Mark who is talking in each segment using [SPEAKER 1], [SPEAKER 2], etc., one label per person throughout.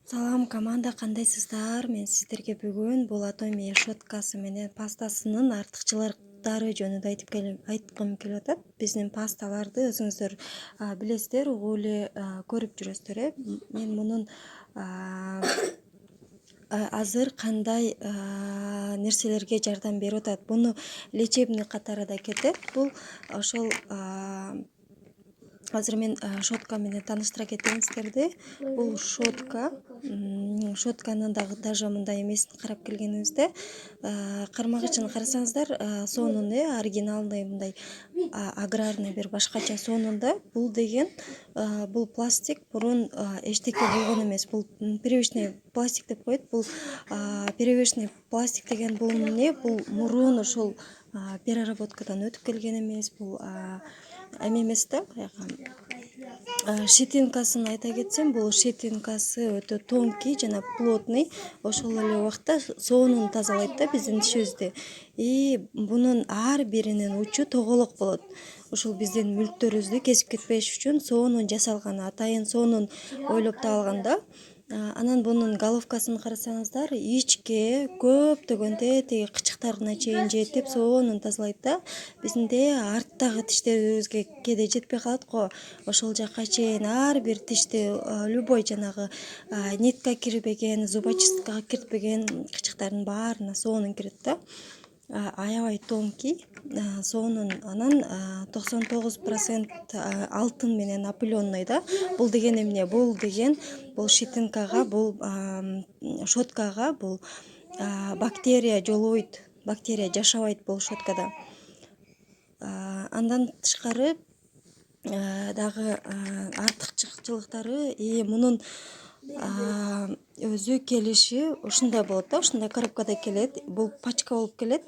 [SPEAKER 1] Салам команда, кандайсыздар? Мен сиздерге бүгүн бул Atomy щеткасы менен пастасынын артыкчылыктары жөнүндө айткым келип атат. Биздин пасталарды өзүңүздөр билесиздер, угуу эле көрүп жүрөсүздөр. Мен мунун азыр кандай нерселерге жардам берип атат. Буну лечебный катары да кетет. Бул ошол азыр мен щетка менен тааныштыра кетейин сиздерди. Бул щетка. Щетканын дагы даже мындай эмесин карап келгениңизде, кармагычын карасаңыздар, сонун оригиналный мындай аграрный бир башкача сонунда. Бул деген бул пластик мурун эчтеке болгон эмес. Бул привычный пластик деп коет. Бул привычный пластик деген бул эмне? Бул мурун ошол переработкадан өтүп келген эмес. Бул эме эмес да, щетинкасын айта кетсем, бул щетинкасы өтө тонкий жана плотный. Ошол эле убакта соонун тазалайт да биздин тишибизди. И бунун ар биринин учу тоголок болот. Ушул биздин мүлктөрүбүздү кесип кетпеш үчүн соонун жасалган, атайын соонун ойлоп табылган. Анан бунун головкасын карасаңыздар, ичке көптөгөн тетиги кычыктарына чейин жетип соонун тазалайт да. Бизде арттагы тиштерибизге кээде жетпей калат го. Ошол жака чейин ар бир тишти любой жанагы нитка кирбеген, зубочисткага киртпеген кычыктардын баарына соонун кирет да. Аябай тонкий соонун. Анан 99% алтын менен опыленный да. Бул деген эмне? Бул деген бул щетинкага, бул щеткага бул бактерия жолобойт, бактерия жашабайт бул щеткада. Андан тышкары дагы артыкчылыктары мунун өзү келиши ушундай болот да, ушундай коробкада келет. Бул пачка болуп келет.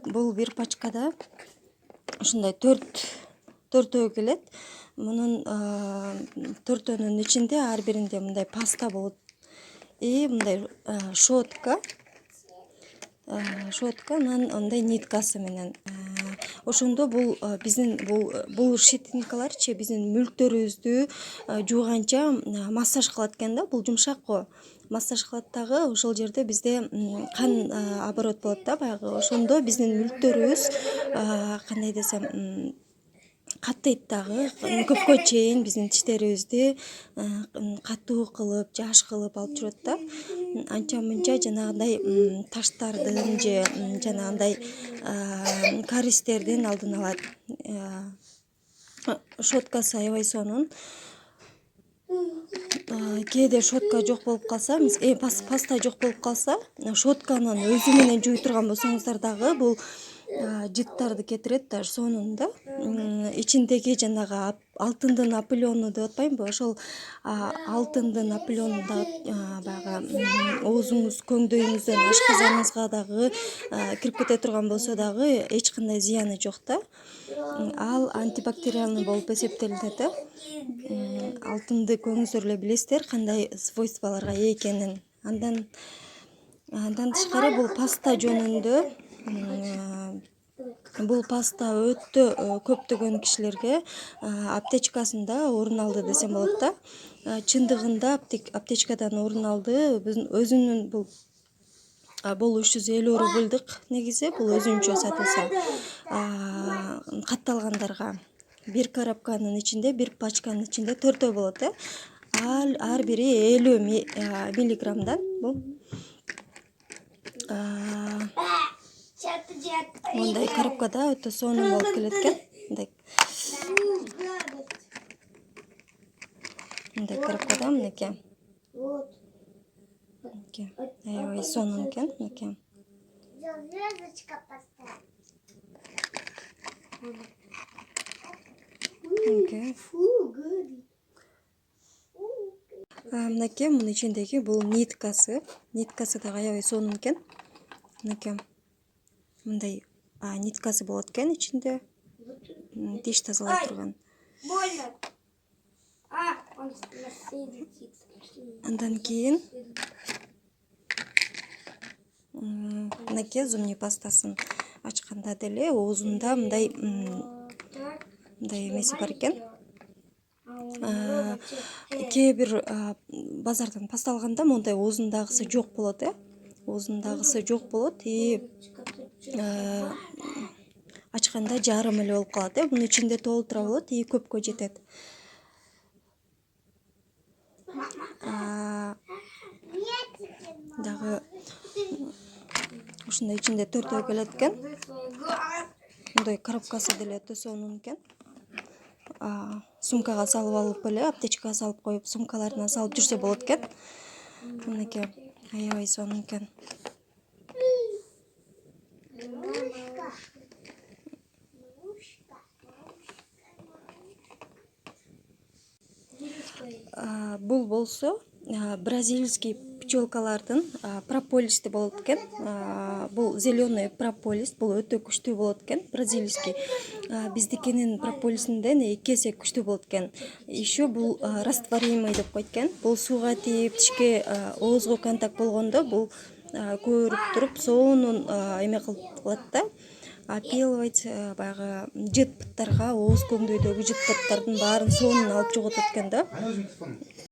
[SPEAKER 1] Бул бир пачкада ушундай төртөө келет. Мунун төртөөнүн ичинде ар биринде мындай паста болот. Мындай щетка, анан мындай ниткасы менен. Ошондо бул биздин бул щетинкаларчы биздин мүлктөрүбүздү жууганча массаж кылат экен да. Бул жумшак го. Массаж кылат дагы, ошол жерде бизде кан оборот болот да баягы. Ошондо биздин мүлктөрүбүз кандай десем каттайт дагы. Көпкө чейин биздин тиштерибизди катуу кылып, жаш кылып алып жүрөт да. Анча мынча жанагындай таштардын же жанагындай кариестердин алдын алат. Щеткасы аябай сонун. Кээде щетка жок болуп калса, паста жок болуп калса, щетканын өзү менен жууй турган болсоңуздар дагы бул жыттарды кетирет, даже сонун да. Ичиндеги жанагы алтындын опыленный деп атпаймынбы? Ошол алтындын опыленный баягы оозуңуз, көңдөйүңүздөн ашказаныңызга дагы кирип кете турган болсо дагы эч кандай зыяны жок да. Ал антибактериальный болуп эсептелинет да. Алтынды көңүңүздөр эле билесиздер кандай свойстволорго ээ экенин. Андан тышкары бул паста жөнүндө бул паста өтө көптөгөн кишилерге аптечкасында орун алды десем болот да. Чындыгында аптечкадан орун алды. Өзүнүн бул 350 рубльдык негизи. Бул өзүнчө сатылса. Катталгандарга бир коробканын ичинде, бир пачканын ичинде төртөө болот. Ар бири 50 миллиграммдан. Бул мындай коробкада өтө сонун болуп келет экен. Мындай коробкада мынакей. Аябай сонун экен, мынакей. Мынакей мунун ичиндеги бул ниткасы. Ниткасы дагы аябай сонун экен. Мынакей. Мындай ниткасы болот экен ичинде. Тиш тазалай турган. Андан кийин мынакей зубный пастасын ачканда деле оозунда мындай эмеси бар экен. кээ бир базардан пасталганда мондай оозундагысы жок болот, оозундагысы жок болот и ачканда жарым эле болуп калат, мунун ичинде толтура болот и көпкө жетет. Дагы ушундай ичинде төртөө келет экен. Мындай коробкасы деле өтө сонун экен. Сумкага салып алып эле, аптечкага салып коюп, сумкаларына салып жүрсө болот экен. Мынакей, аябай сонун экен. Бул болсо бразильский пчелкалардын прополисти болот экен. Бул зеленый прополис, бул өтө күчтүү болот экен, бразильский. Биздикинин прополисинден 2 эсе күчтүү болот экен. Еще бул растворимый деп койт экен. Бул сууга тийип, тишке, оозго контакт болгондо бул көөрүп туруп, соонун эме кылат да. Опилывать баягы жыт быттарга, ооз көңдөйдөгү жыт быттардын баарын соонун алып жоготот экен да.